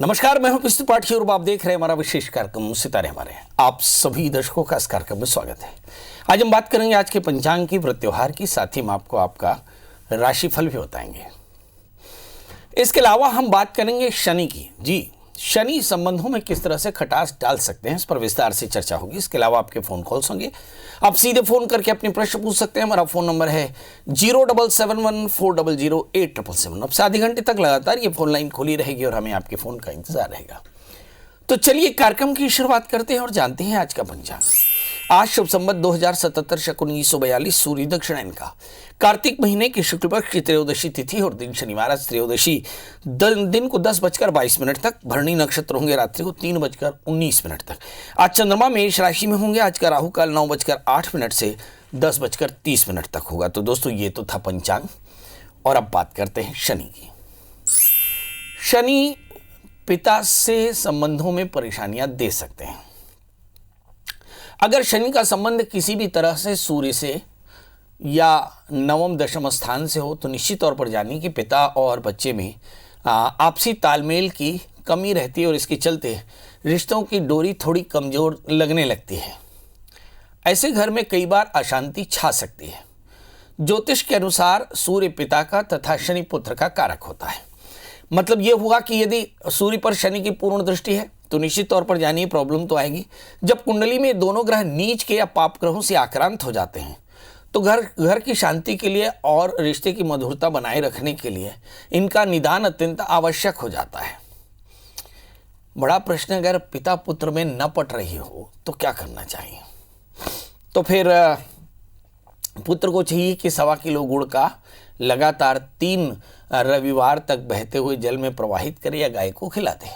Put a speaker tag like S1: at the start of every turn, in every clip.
S1: नमस्कार, मैं हूं विष्णु पाठी और आप देख रहे हैं हमारा विशेष कार्यक्रम सितारे हमारे। आप सभी दर्शकों का इस कार्यक्रम में स्वागत है। आज हम बात करेंगे आज के पंचांग की, व्रत त्योहार की, साथ ही हम आपको आपका राशिफल भी बताएंगे। इसके अलावा हम बात करेंगे शनि की। जी, शनि संबंधों में किस तरह से खटास डाल सकते हैं, इस पर विस्तार से चर्चा होगी। इसके अलावा आपके फोन कॉल्स होंगे, आप सीधे फोन करके अपने प्रश्न पूछ सकते हैं। हमारा फोन नंबर है 07714008777। अब से आधे घंटे तक लगातार ये फोन लाइन खुली रहेगी और हमें आपके फोन का इंतजार रहेगा। तो चलिए कार्यक्रम की शुरुआत करते हैं और जानते हैं आज का पंचांग। आज शुभ संवत 2077 शकुन 1942 सूर्य दक्षिणायन का कार्तिक महीने की शुक्ल पक्ष की त्रयोदशी तिथि और दिन शनिवार। आज त्रयोदशी दिन को 10:22 तक, भरणी नक्षत्र होंगे रात्रि को 3:19 तक। आज चंद्रमा मेष राशि में होंगे। आज का राहु काल 9:08 से 10:30 तक होगा। तो दोस्तों, ये तो था पंचांग और अब बात करते हैं शनि की। शनि पिता से संबंधों में परेशानियां दे सकते हैं। अगर शनि का संबंध किसी भी तरह से सूर्य से या नवम दशम स्थान से हो तो निश्चित तौर पर जानिए कि पिता और बच्चे में आपसी तालमेल की कमी रहती है और इसके चलते रिश्तों की डोरी थोड़ी कमजोर लगने लगती है। ऐसे घर में कई बार अशांति छा सकती है। ज्योतिष के अनुसार सूर्य पिता का तथा शनि पुत्र का कारक होता है। मतलब ये हुआ कि यदि सूर्य पर शनि की पूर्ण दृष्टि है तो निश्चित तौर पर जानिए प्रॉब्लम तो आएगी। जब कुंडली में दोनों ग्रह नीच के या पाप ग्रहों से आक्रांत हो जाते हैं तो घर की शांति के लिए और रिश्ते की मधुरता बनाए रखने के लिए इनका निदान अत्यंत आवश्यक हो जाता है। बड़ा प्रश्न, अगर पिता पुत्र में न पट रही हो तो क्या करना चाहिए? तो फिर पुत्र को चाहिए कि 1.25 किलो गुड़ का लगातार 3 रविवार तक बहते हुए जल में प्रवाहित करे या गाय को खिला दे।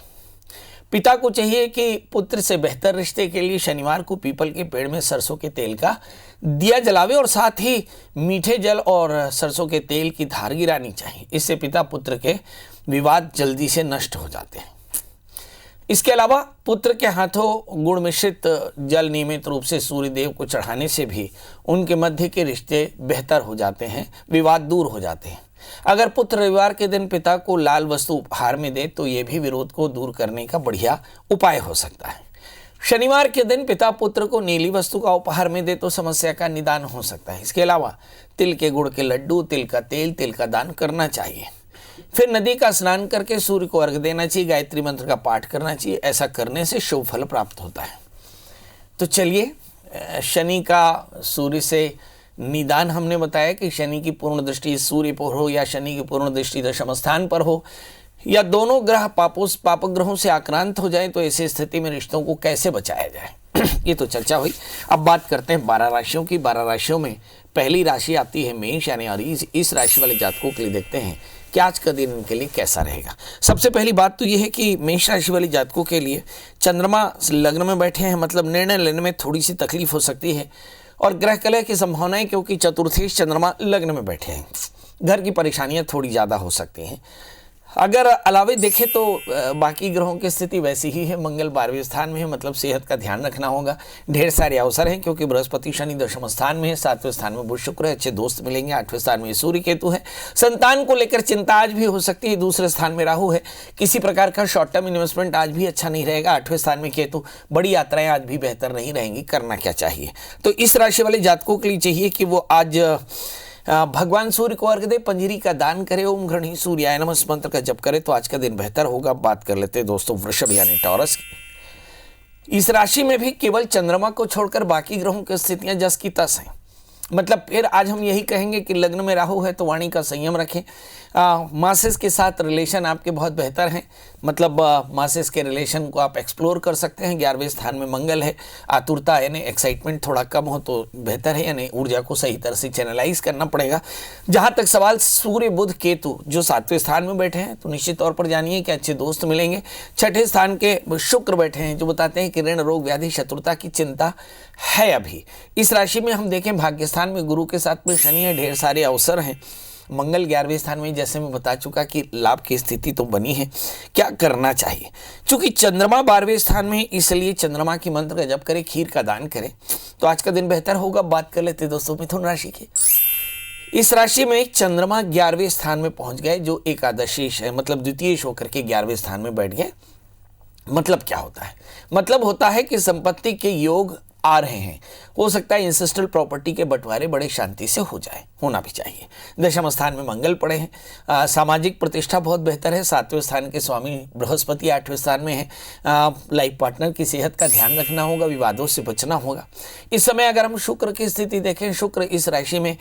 S1: पिता को चाहिए कि पुत्र से बेहतर रिश्ते के लिए शनिवार को पीपल के पेड़ में सरसों के तेल का दिया जलावे और साथ ही मीठे जल और सरसों के तेल की धार गिरानी चाहिए। इससे पिता पुत्र के विवाद जल्दी से नष्ट हो जाते हैं। इसके अलावा पुत्र के हाथों गुड़ मिश्रित जल नियमित रूप से सूर्य देव को चढ़ाने से भी उनके मध्य के रिश्ते बेहतर हो जाते हैं, विवाद दूर हो जाते हैं। अगर पुत्र रविवार के दिन पिता को लाल वस्तु उपहार में दे तो यह भी विरोध को दूर करने का बढ़िया उपाय हो सकता है। शनिवार के दिन पिता पुत्र को नीली वस्तु का उपहार में दे तो समस्या का निदान हो सकता है। इसके अलावा तिल के गुड़ के लड्डू, तिल का तेल, तिल का दान करना चाहिए। फिर नदी का स्नान करके सूर्य को अर्घ्य देना चाहिए। गायत्री मंत्र का पाठ करना चाहिए। ऐसा करने से शुभ फल प्राप्त होता है। तो चलिए, शनि का सूर्य से निदान हमने बताया कि शनि की पूर्ण दृष्टि सूर्य पर हो या शनि की पूर्ण दृष्टि दशम स्थान पर हो या दोनों ग्रह पाप ग्रहों से आक्रांत हो जाए तो ऐसी स्थिति में रिश्तों को कैसे बचाया जाए, ये तो चर्चा हुई। अब बात करते हैं 12 राशियों की। 12 राशियों में पहली राशि आती है मेष यानी अरीज। इस राशि वाले जातकों के लिए देखते हैं कि आज का दिन इनके लिए कैसा रहेगा। सबसे पहली बात तो यह है कि मेष राशि वाले जातकों के लिए चंद्रमा लग्न में बैठे हैं, मतलब निर्णय लेने में थोड़ी सी तकलीफ हो सकती है और ग्रह कलह की संभावनाएं, क्योंकि चतुर्थेश चंद्रमा लग्न में बैठे हैं, घर की परेशानियां थोड़ी ज़्यादा हो सकती हैं। अगर अलावे देखें तो बाकी ग्रहों की स्थिति वैसी ही है। मंगल 12वें स्थान में है, मतलब सेहत का ध्यान रखना होगा। ढेर सारे अवसर हैं क्योंकि बृहस्पति शनि दशम स्थान में है, 7वें स्थान में बुध शुक्र है, अच्छे दोस्त मिलेंगे। 8वें स्थान में सूर्य केतु है। संतान को लेकर चिंता आज भी हो सकती है। दूसरे स्थान में राहु है। किसी प्रकार का शॉर्ट टर्म इन्वेस्टमेंट आज भी अच्छा नहीं रहेगा। 8वें स्थान में केतु। बड़ी यात्राएं आज भी बेहतर नहीं रहेंगी। करना क्या चाहिए? तो इस राशि वाले जातकों के लिए चाहिए कि वो आज भगवान सूर्य को अर्घ्य दे, पंजीरी का दान करे, ओम गृणी सूर्याय नमः मंत्र का जप करे तो आज का दिन बेहतर होगा। बात कर लेते हैं दोस्तों वृषभ यानी टॉरस की। इस राशि में भी केवल चंद्रमा को छोड़कर बाकी ग्रहों की स्थितियां जस की तस हैं। मतलब फिर आज हम यही कहेंगे कि लग्न में राहु है तो वाणी का संयम रखें। मासेस के साथ रिलेशन आपके बहुत बेहतर हैं, मतलब मासेस के रिलेशन को आप एक्सप्लोर कर सकते हैं। 11वें स्थान में मंगल है। आतुरता यानी एक्साइटमेंट थोड़ा कम हो तो बेहतर है, यानी ऊर्जा को सही तरह से चैनलाइज करना पड़ेगा। जहाँ तक सवाल सूर्य बुध केतु जो 7वें स्थान में बैठे हैं तो निश्चित तौर पर जानिए कि अच्छे दोस्त मिलेंगे। 6ठे स्थान के शुक्र बैठे हैं जो बताते हैं कि ऋण रोग व्याधि शत्रुता की चिंता है। अभी इस राशि में हम देखें भाग्य स्थान में गुरु के साथ में शनि है, ढेर सारे अवसर हैं। मंगल 11वें स्थान में, जैसे मैं बता चुका कि लाभ की स्थिति तो बनी है। क्या करना चाहिए? चूंकि चंद्रमा 12वें स्थान में, इसलिए चंद्रमा की मंत्र का जप करें, खीर का दान करें तो आज का दिन बेहतर होगा। बात कर लेते दोस्तों मिथुन राशि की। इस राशि में चंद्रमा 11वें स्थान में पहुंच गए जो एकादशी है, मतलब द्वितीय होकर के 11वें स्थान में बैठ गए। मतलब क्या होता है? मतलब होता है कि संपत्ति के योग आ रहे हैं, हो सकता है इंसेस्ट्रल प्रॉपर्टी के बंटवारे बड़े शांति से हो जाए, होना भी चाहिए। दशम स्थान में मंगल पड़े हैं, सामाजिक प्रतिष्ठा बहुत बेहतर है। 7वें स्थान के स्वामी बृहस्पति 8वें स्थान में है। लाइफ पार्टनर की सेहत का ध्यान रखना होगा, विवादों से बचना होगा। इस समय अगर हम शुक्र की स्थिति देखें, शुक्र इस राशि में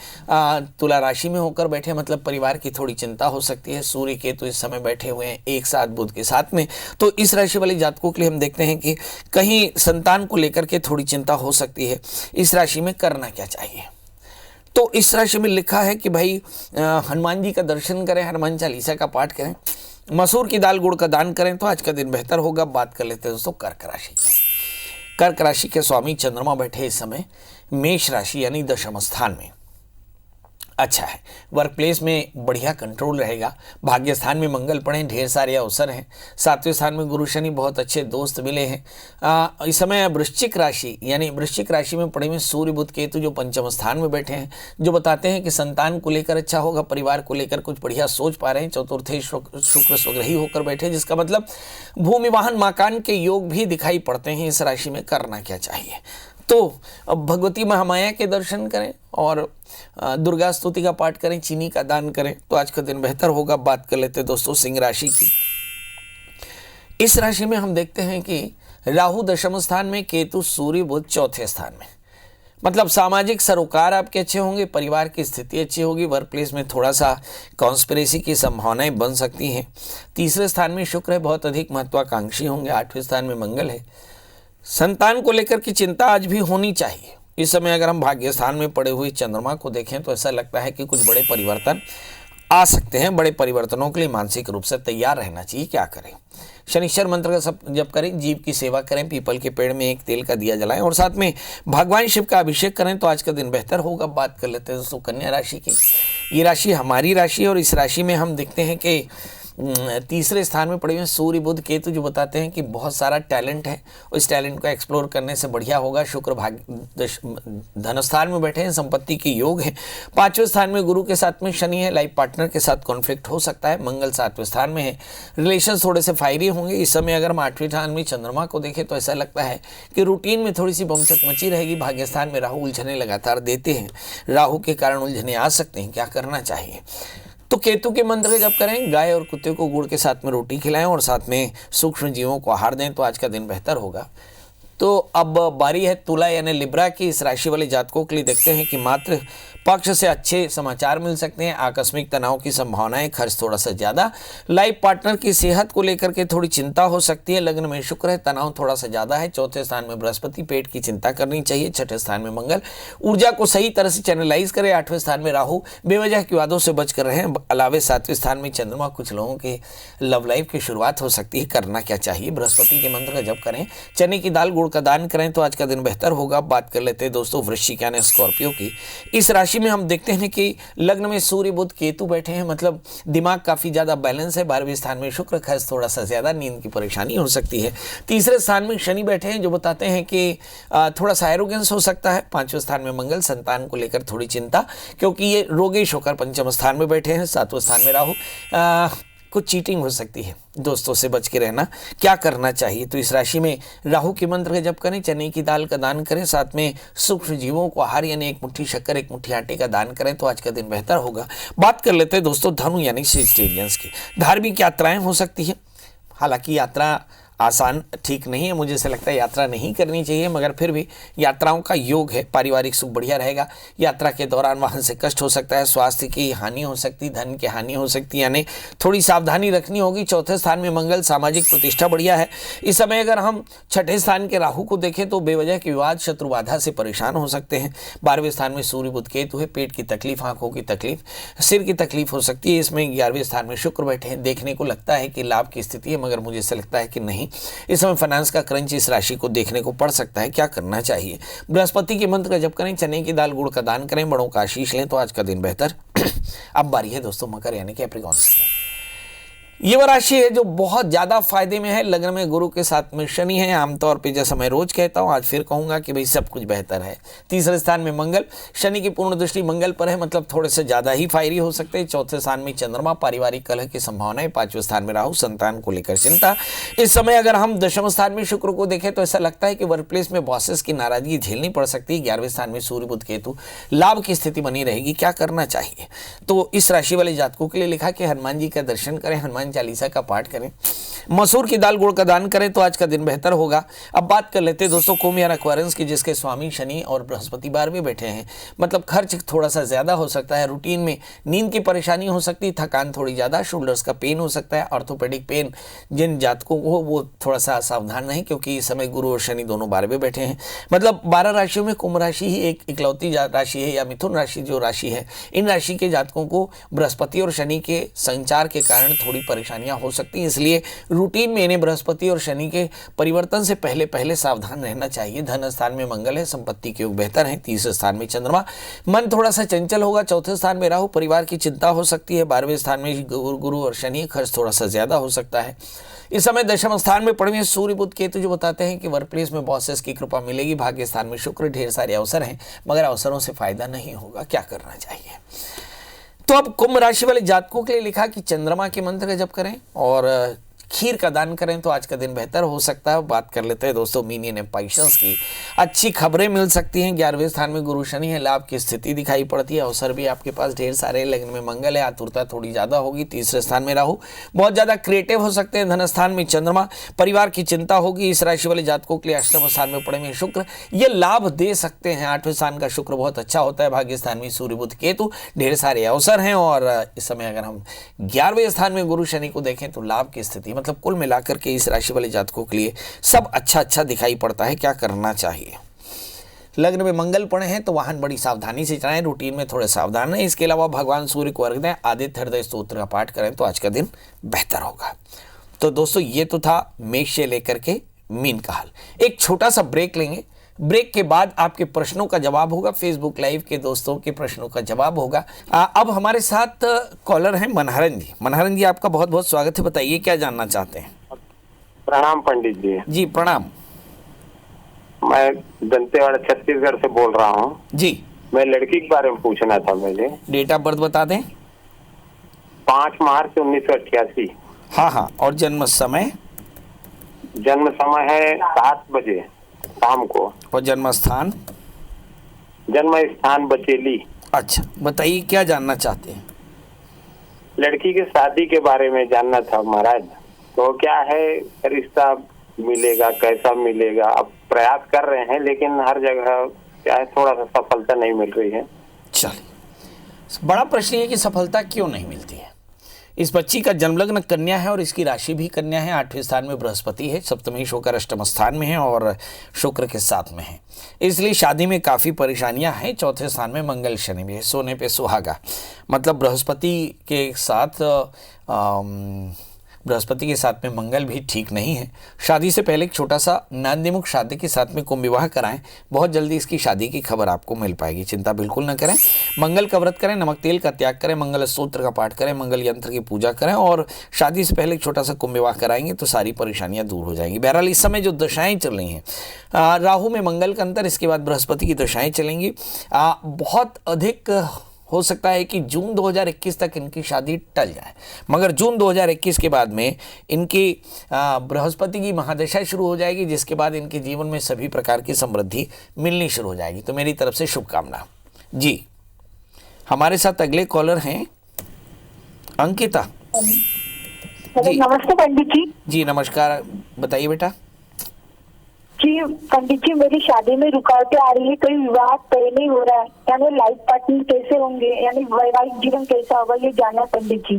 S1: तुला राशि में होकर बैठे, मतलब परिवार की थोड़ी चिंता हो सकती है। सूर्य केतु इस समय बैठे हुए हैं एक साथ बुध के साथ में, तो इस राशि वाले जातकों के लिए हम देखते हैं कि कहीं संतान को लेकर के थोड़ी चिंता हो सकती है। इस राशि में करना क्या चाहिए? तो इस राशि में लिखा है कि भाई हनुमान जी का दर्शन करें, हनुमान चालीसा का पाठ करें, मसूर की दाल गुड़ का दान करें तो आज का दिन बेहतर होगा। बात कर लेते हैं दोस्तों कर्क राशि की। कर्क राशि के स्वामी चंद्रमा बैठे इस समय मेष राशि यानी दशम स्थान में। अच्छा है, वर्क प्लेस में बढ़िया कंट्रोल रहेगा। भाग्य स्थान में मंगल पड़े, ढेर सारे अवसर हैं। 7वें स्थान में गुरु शनि, बहुत अच्छे दोस्त मिले हैं। इस समय वृश्चिक राशि यानी वृश्चिक राशि में पड़े हुए सूर्य बुध केतु जो पंचम स्थान में बैठे हैं, जो बताते हैं कि संतान को लेकर अच्छा होगा, परिवार को लेकर कुछ बढ़िया सोच पा रहे हैं। चतुर्थे शुक्र स्वग्रही होकर बैठे, जिसका मतलब भूमि वाहन मकान के योग भी दिखाई पड़ते हैं। इस राशि में करना क्या चाहिए? तो भगवती महामाया के दर्शन करें और दुर्गा स्तुति का पाठ करें, चीनी का दान करें तो आज का दिन बेहतर होगा। बात कर लेते हैं दोस्तों सिंह राशि की। इस राशि में हम देखते हैं कि राहु दशम स्थान में, केतु सूर्य बुध चौथे स्थान में, मतलब सामाजिक सरोकार आपके अच्छे होंगे, परिवार की स्थिति अच्छी होगी। वर्क प्लेस में थोड़ा सा कॉन्स्पिरेसी की संभावनाएं बन सकती हैं। तीसरे स्थान में शुक्र है, बहुत अधिक महत्वाकांक्षी होंगे। 8वें स्थान में मंगल है। संतान को लेकर की चिंता आज भी होनी चाहिए। इस समय अगर हम भाग्य स्थान में पड़े हुए चंद्रमा को देखें तो ऐसा लगता है कि कुछ बड़े परिवर्तन आ सकते हैं। बड़े परिवर्तनों के लिए मानसिक रूप से तैयार रहना चाहिए। क्या करें? शनिश्चर मंत्र का सब जप करें, जीव की सेवा करें, पीपल के पेड़ में एक तेल का दिया जलाएं और साथ में भगवान शिव का अभिषेक करें तो आज का दिन बेहतर होगा। बात कर लेते हैं दोस्तों कन्या राशि की। ये राशि हमारी राशि है और इस राशि में हम देखते हैं कि तीसरे स्थान में पड़े हुए सूर्य बुध केतु जो बताते हैं कि बहुत सारा टैलेंट है, उस टैलेंट को एक्सप्लोर करने से बढ़िया होगा। शुक्र धन स्थान में बैठे हैं, संपत्ति के योग है। 5वें स्थान में गुरु के साथ में शनि है, लाइफ पार्टनर के साथ कॉन्फ्लिक्ट हो सकता है। मंगल 7वें स्थान में है, रिलेशन थोड़े से फायरी होंगे। इस समय अगर हम 8वें स्थान में चंद्रमा को देखें तो ऐसा लगता है कि रूटीन में थोड़ी सी बमचक मची रहेगी। भाग्य स्थान में राहु उलझने लगातार देते हैं, राहु के कारण उलझने आ सकते हैं। क्या करना चाहिए? तो केतु के मंत्र का जप करें, गाय और कुत्ते को गुड़ के साथ में रोटी खिलाएं और साथ में सूक्ष्म जीवों को आहार दें तो आज का दिन बेहतर होगा। तो अब बारी है तुला यानी लिब्रा की। इस राशि वाले जातकों के लिए देखते हैं कि मात्र पक्ष से अच्छे समाचार मिल सकते हैं। आकस्मिक तनाव की संभावनाएं, खर्च थोड़ा सा ज़्यादा। लाइफ पार्टनर की सेहत को लेकर के थोड़ी चिंता हो सकती है। लग्न में शुक्र है, तनाव थोड़ा सा ज़्यादा है। चौथे स्थान में बृहस्पति, पेट की चिंता करनी चाहिए। छठे स्थान में मंगल, ऊर्जा को सही तरह से चैनलाइज करें। 8वें स्थान में राहु, बेवजह विवादों से बच कर रहे हैं। अलावे 7वें स्थान में चंद्रमा, कुछ लोगों के लव लाइफ की शुरुआत हो सकती है। करना क्या चाहिए? बृहस्पति के मंत्र का जप करें, चने की दाल गुड़ का दान करें तो आज का दिन बेहतर होगा। बात कर लेते हैं दोस्तों वृश्चिक यानी स्कॉर्पियो की। इस राशि में हम देखते हैं कि लग्न में सूर्य बुध केतु बैठे हैं, मतलब दिमाग काफी ज्यादा बैलेंस है। 12वें स्थान में शुक्र, खर्च थोड़ा सा ज्यादा, नींद की परेशानी हो सकती है। तीसरे स्थान में शनि बैठे हैं जो बताते हैं कि थोड़ा सा एरोगेंस हो सकता है। 5वें स्थान में मंगल, संतान को लेकर थोड़ी चिंता क्योंकि ये रोगेश होकर पंचम स्थान में बैठे हैं। 7वें स्थान में राहु, कुछ चीटिंग हो सकती है, दोस्तों से बच के रहना। क्या करना चाहिए? तो इस राशि में राहु के मंत्र का जप करें, चने की दाल का दान करें, साथ में सूक्ष्म जीवों को आहार यानी 1 मुट्ठी शक्कर 1 मुट्ठी आटे का दान करें तो आज का दिन बेहतर होगा। बात कर लेते हैं दोस्तों धनु यानी वेजिटेरियंस की। धार्मिक यात्राएं हो सकती है, हालांकि यात्रा आसान ठीक नहीं है, मुझे ऐसा लगता है यात्रा नहीं करनी चाहिए, मगर फिर भी यात्राओं का योग है। पारिवारिक सुख बढ़िया रहेगा। यात्रा के दौरान वाहन से कष्ट हो सकता है, स्वास्थ्य की हानि हो सकती, धन की हानि हो सकती, यानी थोड़ी सावधानी रखनी होगी। चौथे स्थान में मंगल, सामाजिक प्रतिष्ठा बढ़िया है। इस समय अगर हम छठे स्थान के राहु को देखें तो बेवजह के विवाद, शत्रु बाधा से परेशान हो सकते हैं। 12वें स्थान में सूर्य बुध केतु है, पेट की तकलीफ, आंखों की तकलीफ, सिर की तकलीफ हो सकती है। इसमें 11वें स्थान में शुक्र बैठे हैं, देखने को लगता है कि लाभ की स्थिति है, मगर मुझे ऐसा लगता है कि नहीं। इस समय फाइनेंस का क्रंच इस राशि को देखने को पड़ सकता है। क्या करना चाहिए? बृहस्पति के मंत्र का जप करें, चने की दाल गुड़ का दान करें, बड़ों का आशीष लें तो आज का दिन बेहतर। अब बारी है दोस्तों मकर यानी कैप्रिकॉर्न की। ये वो राशि है जो बहुत ज्यादा फायदे में है। लग्न में गुरु के साथ में शनि है। आमतौर पे जैसा मैं रोज कहता हूं, आज फिर कहूंगा कि भाई सब कुछ बेहतर है। तीसरे स्थान में मंगल, शनि की पूर्ण दृष्टि मंगल पर है, मतलब थोड़े से ज्यादा ही फायरी हो सकते हैं। चौथे स्थान में चंद्रमा, पारिवारिक कलह की संभावना है। पांचवें स्थान में राहु, संतान को लेकर चिंता। इस समय अगर हम दशम स्थान में शुक्र को देखें तो ऐसा लगता है कि वर्क प्लेस में बॉसेस की नाराजगी झेलनी पड़ सकती है। 11वें स्थान में सूर्य बुध केतु, लाभ की स्थिति बनी रहेगी। क्या करना चाहिए? तो इस राशि वाले जातकों के लिए लिखा कि हनुमान जी का दर्शन करें, हनुमान चालीसा का पाठ करें, मसूर की दाल गुड़ का दान करें तो आज का दिन बेहतर होगा। अब बात कर लेते हैं दोस्तों कुंभ यानी एक्वेरियंस की, जिसके स्वामी शनि और बृहस्पति 12वें बैठे हैं। मतलब खर्च थोड़ा सा ज्यादा हो सकता है। रूटीन में नींद की परेशानी हो सकती है, थकान थोड़ी ज्यादा, शोल्डर्स का पेन हो सकता है, ऑर्थोपेडिक पेन। जिन जातकों को वो थोड़ा सा सावधान रहें, क्योंकि इस समय गुरु और शनि दोनों 12वें बैठे हैं। मतलब 12 राशियों में कुंभ राशि ही एक इकलौती राशि है, या मिथुन राशि जो राशि है, इन राशि के जातकों को बृहस्पति और शनि के संचार के कारण थोड़ी परेशानियां हो सकती हैं। इसलिए रूटीन में इन्हें बृहस्पति और शनि के परिवर्तन से पहले पहले सावधान रहना चाहिए। धन स्थान में मंगल है, संपत्ति के योग बेहतर है। तीसरे स्थान में चंद्रमा, मन थोड़ा सा चंचल होगा। चौथे स्थान में राहु, परिवार की चिंता हो सकती है। 12वें स्थान में गुरु और शनि, खर्च थोड़ा सा ज्यादा हो सकता है। इस समय दशम स्थान में पड़े हुए सूर्य बुध केतु जो बताते हैं कि वर्क प्लेस में बॉसेस की कृपा मिलेगी। भाग्य स्थान में शुक्र, ढेर सारे अवसर हैं, मगर अवसरों से फायदा नहीं होगा। क्या करना चाहिए? तो अब कुंभ राशि वाले जातकों के लिए लिखा कि चंद्रमा के मंत्र का जप करें और खीर का दान करें तो आज का दिन बेहतर हो सकता है। बात कर लेते हैं दोस्तों मीनियन एम्पाइशंस की। अच्छी खबरें मिल सकती हैं। 11वें स्थान में गुरु शनि है, लाभ की स्थिति दिखाई पड़ती है। अवसर भी आपके पास ढेर सारे। लग्न में मंगल है, आतुरता थोड़ी ज्यादा होगी। तीसरे स्थान में राहु, बहुत ज्यादा क्रिएटिव हो सकते हैं। धन स्थान में चंद्रमा, परिवार की चिंता होगी। इस राशि वाले जातकों के लिए अष्टम स्थान में पड़े हुए शुक्र, ये लाभ दे सकते हैं। 8वें स्थान का शुक्र बहुत अच्छा होता है। भाग्य स्थान में सूर्य बुध केतु, ढेर सारे अवसर हैं। और इस समय अगर हम 11वें स्थान में गुरु शनि को देखें तो लाभ की स्थिति, मतलब कुल मिलाकर के इस राशि वाले जातकों के लिए सब अच्छा दिखाई पड़ता है। क्या करना चाहिए? लग्न में मंगल पड़े हैं तो वाहन बड़ी सावधानी से चलाएं, रूटीन में थोड़े सावधान रहें। इसके अलावा भगवान सूर्य को अर्घ्य दें, आदित्य हृदय स्तोत्र का पाठ करें तो आज का दिन बेहतर होगा। तो दोस्तों ये तो था मेष से लेकर के मीन का हाल। एक छोटा सा ब्रेक लेंगे। ब्रेक के बाद आपके प्रश्नों का जवाब होगा, फेसबुक लाइव के दोस्तों के प्रश्नों का जवाब होगा। अब हमारे साथ कॉलर हैं मनहरन जी। मनहरन जी, आपका बहुत बहुत स्वागत है। बताइए क्या जानना चाहते हैं?
S2: प्रणाम पंडित जी।
S1: जी प्रणाम।
S2: मैं दंतेवाड़ा छत्तीसगढ़ से बोल रहा हूँ
S1: जी।
S2: मैं लड़की के बारे में पूछना था मुझे।
S1: डेट ऑफ बर्थ बता दें।
S2: 5 मार्च 1988।
S1: हाँ, और जन्म समय?
S2: जन्म समय है 7 बजे शाम को।
S1: और जन्म स्थान?
S2: जन्म स्थान बचेली।
S1: अच्छा, बताइए क्या जानना चाहते हैं?
S2: लड़की के शादी के बारे में जानना था महाराज। तो क्या है, रिश्ता मिलेगा, कैसा मिलेगा? अब प्रयास कर रहे हैं लेकिन हर जगह क्या है, थोड़ा सा सफलता नहीं मिल रही है।
S1: चलिए, बड़ा प्रश्न है कि सफलता क्यों नहीं मिलती है। इस बच्ची का जन्मलग्न कन्या है और इसकी राशि भी कन्या है। 8वें स्थान में बृहस्पति है, सप्तमेश होकर अष्टम स्थान में है और शुक्र के साथ में है, इसलिए शादी में काफ़ी परेशानियां हैं। चौथे स्थान में मंगल शनि भी है। सोने पे सुहागा, मतलब बृहस्पति के साथ बृहस्पति के साथ में मंगल भी ठीक नहीं है। शादी से पहले एक छोटा सा नांदीमुख शादी के साथ में कुंभ विवाह कराएं, बहुत जल्दी इसकी शादी की खबर आपको मिल पाएगी। चिंता बिल्कुल न करें। मंगल का व्रत करें, नमक तेल का त्याग करें, मंगल स्तोत्र का पाठ करें, मंगल यंत्र की पूजा करें और शादी से पहले एक छोटा सा कुंभ विवाह कराएंगे तो सारी परेशानियां दूर हो जाएंगी। बहरहाल इस समय जो दशाएं चल रही हैं, राहु में मंगल का अंतर, इसके बाद बृहस्पति की दशाएं चलेंगी। बहुत अधिक हो सकता है कि जून 2021 तक इनकी शादी टल जाए, मगर जून 2021 के बाद में इनकी बृहस्पति की महादशा शुरू हो जाएगी, जिसके बाद इनके जीवन में सभी प्रकार की समृद्धि मिलनी शुरू हो जाएगी। तो मेरी तरफ से शुभकामना जी। हमारे साथ अगले कॉलर हैं अंकिता जी।
S3: नमस्ते पंडित जी।
S1: जी नमस्कार, बताइए बेटा।
S3: जी पंडित जी, मेरी शादी में रुकावटें आ रही है, कोई विवाह तय नहीं हो रहा है, यानी लाइफ पार्टनर कैसे होंगे, यानी वैवाहिक जीवन कैसा होगा, ये जानना पंडित जी।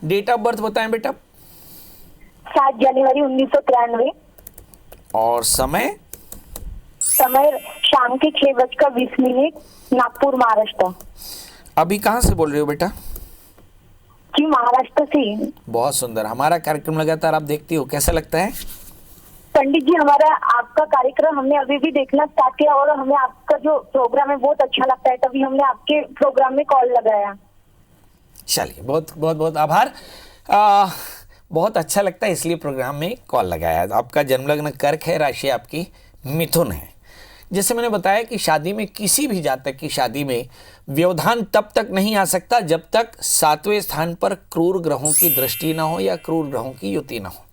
S1: डेट ऑफ बर्थ बताएं बेटा।
S3: 7 जनवरी 1993।
S1: और समय?
S3: समय शाम के 6:20, नागपुर महाराष्ट्र।
S1: अभी कहाँ से बोल रहे हो बेटा?
S3: जी महाराष्ट्र से।
S1: बहुत सुंदर, हमारा कार्यक्रम लगातार आप देखती हो, कैसा लगता है?
S3: पंडित जी, हमारा आपका कार्यक्रम हमने अभी भी देखना स्टार्ट किया और हमें आपका जो प्रोग्राम है बहुत अच्छा लगता है, तभी हमने आपके प्रोग्राम में कॉल लगाया।
S1: चलिए, बहुत बहुत बहुत आभार। बहुत अच्छा लगता है इसलिए प्रोग्राम में कॉल लगाया। आपका जन्म लग्न कर्क है, राशि आपकी मिथुन है। जैसे मैंने बताया कि शादी में, किसी भी जातक की शादी में व्यवधान तब तक नहीं आ सकता जब तक 7वें स्थान पर क्रूर ग्रहों की दृष्टि ना हो या क्रूर ग्रहों की युति ना हो।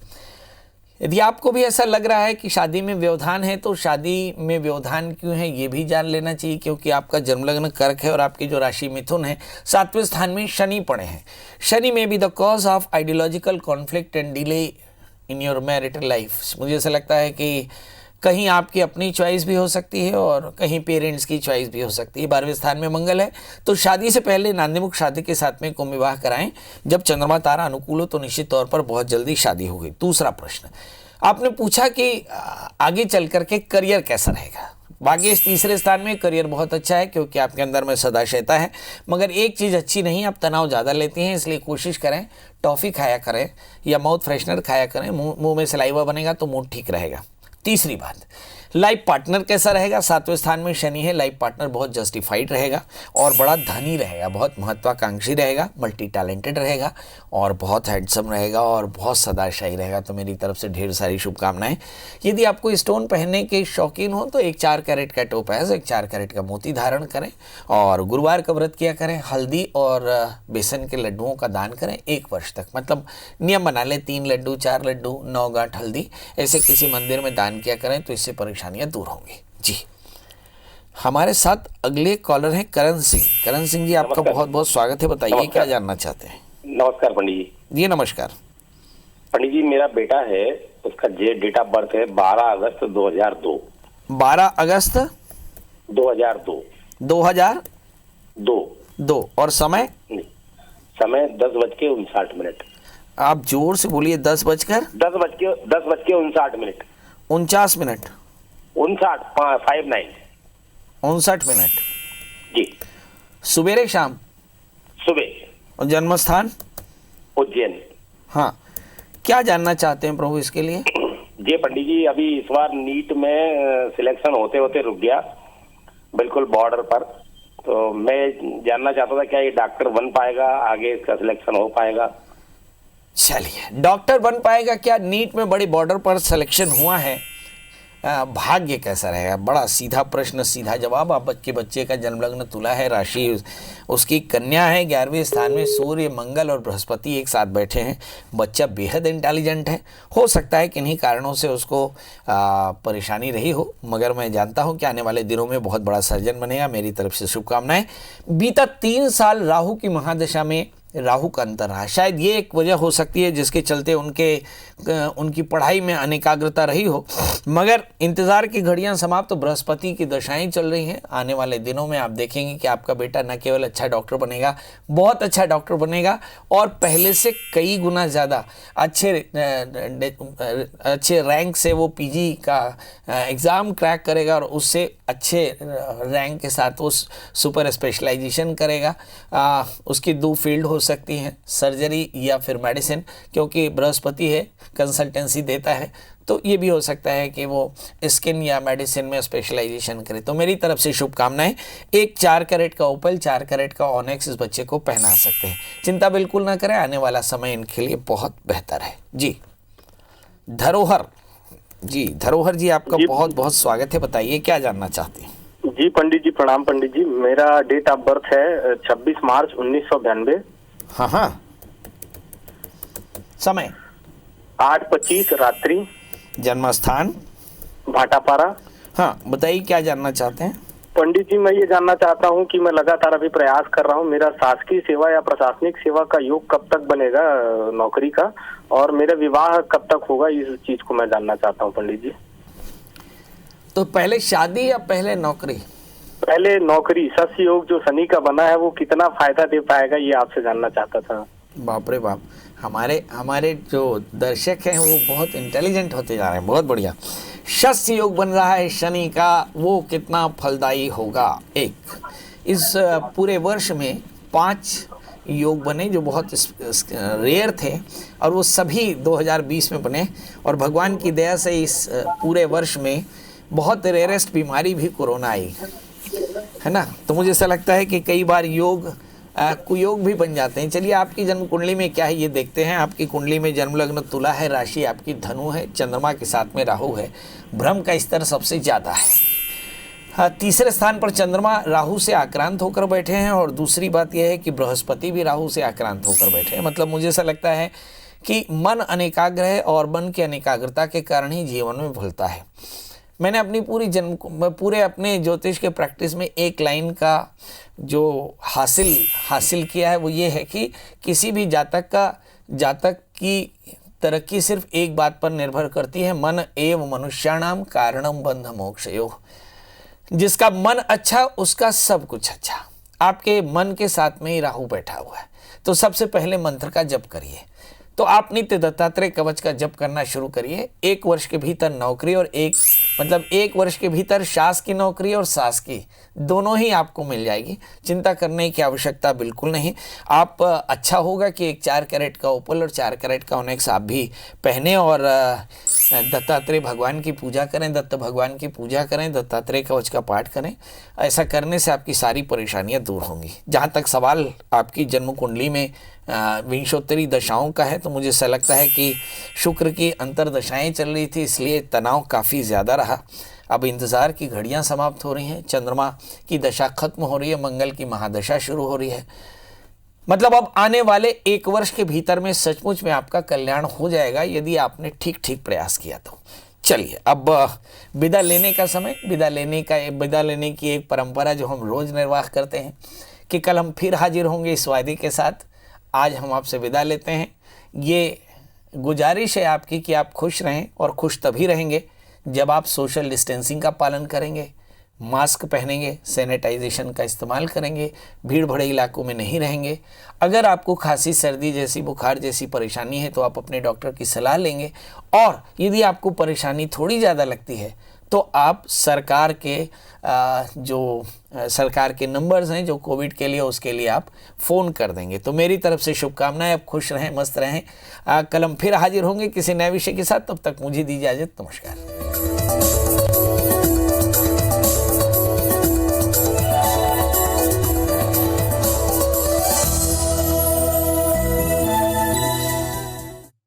S1: यदि आपको भी ऐसा लग रहा है कि शादी में व्यवधान है, तो शादी में व्यवधान क्यों है ये भी जान लेना चाहिए, क्योंकि आपका जन्मलग्न कर्क है और आपकी जो राशि मिथुन है, 7वें स्थान में शनि पड़े हैं। शनि में भी the cause of ideological conflict and delay in your marital life. मुझे ऐसा लगता है कि कहीं आपकी अपनी चॉइस भी हो सकती है और कहीं पेरेंट्स की चॉइस भी हो सकती है। 12वें स्थान में मंगल है, तो शादी से पहले नांदीमुख शादी के साथ में कुंभ विवाह कराएं। जब चंद्रमा तारा अनुकूल हो तो निश्चित तौर पर बहुत जल्दी शादी होगी। दूसरा प्रश्न आपने पूछा कि आगे चल करके करियर कैसा रहेगा। भाग्य 3रे स्थान में, करियर बहुत अच्छा है क्योंकि आपके अंदर में सदाशयता है, मगर एक चीज़ अच्छी नहीं, आप तनाव ज़्यादा लेती हैं, इसलिए कोशिश करें टॉफ़ी खाया करें या माउथ फ्रेशनर खाया करें, मुंह में सलाइवा बनेगा तो मूड ठीक रहेगा। तीसरी बात, लाइफ पार्टनर कैसा रहेगा। 7वें स्थान में शनि है, लाइफ पार्टनर बहुत जस्टिफाइड रहेगा और बड़ा धनी रहेगा, बहुत महत्वाकांक्षी रहेगा, मल्टी टैलेंटेड रहेगा और बहुत हैंडसम रहेगा और बहुत सदाशाही रहेगा। तो मेरी तरफ से ढेर सारी शुभकामनाएं। यदि आपको स्टोन पहनने के शौकीन हो तो एक 4 कैरेट का टोपैज, एक 4 कैरेट का मोती धारण करें और गुरुवार का व्रत किया करें। हल्दी और बेसन के लड्डुओं का दान करें 1 वर्ष तक, मतलब नियम बना लें 3 लड्डू, 4 लड्डू, 9 गांठ हल्दी, ऐसे किसी मंदिर में दान किया करें तो इससे परेशानियां दूर होंगी। जी, हमारे साथ अगले कॉलर हैं करण सिंह। करण सिंह जी, आपका बहुत बहुत स्वागत है। बताइए क्या जानना चाहते हैं।
S4: नमस्कार पंडित जी।
S1: जी नमस्कार
S4: पंडित जी, मेरा बेटा है, उसका डेट ऑफ बर्थ है 12 अगस्त 2002।
S1: 12 अगस्त 2002 और समय
S4: 10:59।
S1: आप जोर से बोलिए। 10:59 59 मिनट 59 मिनट
S4: जी।
S1: सुबेरे शाम
S4: सुबह।
S1: और जन्म स्थान
S4: उज्जैन।
S1: हाँ, क्या जानना चाहते हैं प्रभु इसके लिए।
S4: जी पंडित जी, अभी इस बार नीट में सिलेक्शन होते होते रुक गया, बिल्कुल बॉर्डर पर। तो मैं जानना चाहता था क्या ये डॉक्टर बन पाएगा, आगे इसका सिलेक्शन हो पाएगा।
S1: चलिए, डॉक्टर बन पाएगा क्या। नीट में बड़ी बॉर्डर पर सिलेक्शन हुआ है। भाग्य कैसा रहेगा, बड़ा सीधा प्रश्न, सीधा जवाब। आप के बच्चे का जन्मलग्न तुला है, राशि उसकी कन्या है, 11वें स्थान में सूर्य, मंगल और बृहस्पति एक साथ बैठे हैं। बच्चा बेहद इंटेलिजेंट है। हो सकता है किन्हीं कारणों से उसको परेशानी रही हो, मगर मैं जानता हूं कि आने वाले दिनों में बहुत बड़ा सर्जन बनेगा। मेरी तरफ से शुभकामनाएं। बीता 3 साल राहु की महादशा में राहु का अंतर रहा, शायद ये एक वजह हो सकती है जिसके चलते उनकी पढ़ाई में अनेकाग्रता रही हो, मगर इंतज़ार की घड़ियां समाप्त। तो बृहस्पति की दशाएं चल रही हैं। आने वाले दिनों में आप देखेंगे कि आपका बेटा न केवल अच्छा डॉक्टर बनेगा, बहुत अच्छा डॉक्टर बनेगा और पहले से कई गुना ज़्यादा अच्छे रैंक से वो पीजी का एग्ज़ाम क्रैक करेगा और उससे अच्छे रैंक के साथ वो सुपर स्पेशलाइजेशन करेगा। उसकी 2 फील्ड हो सकती हैं, सर्जरी या फिर मेडिसिन, क्योंकि बृहस्पति है, कंसल्टेंसी देता है। तो ये भी हो सकता है कि वो स्किन या मेडिसिन में स्पेशलाइजेशन करे। तो मेरी तरफ से शुभकामनाएं। एक 4 कैरेट का ओपल, 4 कैरेट का ऑनेक्स इस बच्चे को पहना सकते हैं। चिंता बिल्कुल ना करें, आने वाला समय इनके लिए बहुत बेहतर है। जी, धरोहर जी, आपका बहुत बहुत स्वागत है। बताइए क्या जानना चाहते हैं।
S5: जी पंडित जी, प्रणाम पंडित जी। मेरा डेट ऑफ बर्थ है 26 मार्च 1992।
S1: हाँ, समय
S5: 8:25 रात्रि।
S1: जन्म स्थान
S5: भाटापारा।
S1: हाँ, बताइए क्या जानना चाहते हैं।
S5: पंडित जी, मैं ये जानना चाहता हूँ कि मैं लगातार अभी प्रयास कर रहा हूँ, मेरा शासकीय सेवा या प्रशासनिक सेवा का योग कब तक बनेगा नौकरी का, और मेरा विवाह कब तक होगा, इस चीज को मैं जानना चाहता हूँ पंडित जी।
S1: तो पहले शादी या पहले नौकरी?
S5: पहले नौकरी। शस्य योग जो शनि का बना है वो कितना फायदा दे पाएगा, ये आपसे जानना चाहता था।
S1: बाप रे बाप, हमारे जो दर्शक हैं वो बहुत इंटेलिजेंट होते जा रहे हैं। बहुत बढ़िया। शस्य योग बन रहा है शनि का, वो कितना फलदायी होगा। एक इस पूरे वर्ष में 5 योग बने जो बहुत रेयर थे और वो सभी 2020 में बने, और भगवान की दया से इस पूरे वर्ष में बहुत रेयरेस्ट बीमारी भी कोरोना आई है ना। तो मुझे ऐसा लगता है कि कई बार योग कुयोग भी बन जाते हैं। चलिए आपकी जन्म कुंडली में क्या है ये देखते हैं। आपकी कुंडली में जन्म लग्न तुला है, राशि आपकी धनु है, चंद्रमा के साथ में राहु है, भ्रम का स्तर सबसे ज़्यादा है। हाँ, तीसरे स्थान पर चंद्रमा राहु से आक्रांत होकर बैठे हैं और दूसरी बात यह है कि बृहस्पति भी राहु से आक्रांत होकर बैठे हैं। मतलब मुझे ऐसा लगता है कि मन अनेकाग्र है और मन की अनेकाग्रता के कारण ही जीवन में भूलता है। मैंने अपनी पूरे अपने ज्योतिष के प्रैक्टिस में एक लाइन का जो हासिल किया है वो ये है कि किसी भी जातक की तरक्की सिर्फ एक बात पर निर्भर करती है, मन एव मनुष्याणाम कारणम बंध मोक्षयोः। जिसका मन अच्छा उसका सब कुछ अच्छा। आपके मन के साथ में ही राहु बैठा हुआ है, तो सबसे पहले मंत्र का जप करिए। तो आप नित्य दत्तात्रेय कवच का जप करना शुरू करिए। 1 वर्ष के भीतर नौकरी और 1 वर्ष के भीतर सास की नौकरी और सास की दोनों ही आपको मिल जाएगी। चिंता करने की आवश्यकता बिल्कुल नहीं। आप अच्छा होगा कि एक 4 कैरेट का ओपल और 4 कैरेट का ऑनेक्स आप भी पहने और दत्तात्रेय भगवान की पूजा करें, दत्त भगवान की पूजा करें, दत्तात्रेय कवच का पाठ करें। ऐसा करने से आपकी सारी परेशानियां दूर होंगी। जहां तक सवाल आपकी जन्म कुंडली में विंशोत्तरी दशाओं का है, तो मुझे ऐसा लगता है कि शुक्र की अंतर्दशाएं चल रही थी, इसलिए तनाव काफ़ी ज़्यादा रहा। अब इंतज़ार की घड़ियां समाप्त हो रही हैं, चंद्रमा की दशा खत्म हो रही है, मंगल की महादशा शुरू हो रही है। मतलब अब आने वाले 1 वर्ष के भीतर में सचमुच में आपका कल्याण हो जाएगा यदि आपने ठीक प्रयास किया तो। चलिए अब विदा लेने का समय। विदा लेने की एक परंपरा जो हम रोज़ निर्वाह करते हैं कि कल हम फिर हाजिर होंगे इस वादे के साथ। आज हम आपसे विदा लेते हैं। ये गुजारिश है आपकी कि आप खुश रहें, और खुश तभी रहेंगे जब आप सोशल डिस्टेंसिंग का पालन करेंगे, मास्क पहनेंगे, सैनिटाइजेशन का इस्तेमाल करेंगे, भीड़ भरे इलाकों में नहीं रहेंगे। अगर आपको खांसी, सर्दी जैसी, बुखार जैसी परेशानी है तो आप अपने डॉक्टर की सलाह लेंगे। और यदि आपको परेशानी थोड़ी ज़्यादा लगती है तो आप सरकार के नंबर्स हैं जो कोविड के लिए, उसके लिए आप फ़ोन कर देंगे। तो मेरी तरफ से शुभकामनाएं। आप खुश रहें, मस्त रहें। कल हम फिर हाजिर होंगे किसी नए विषय के साथ। तब तक मुझे दीजिए इजाज़त। नमस्कार।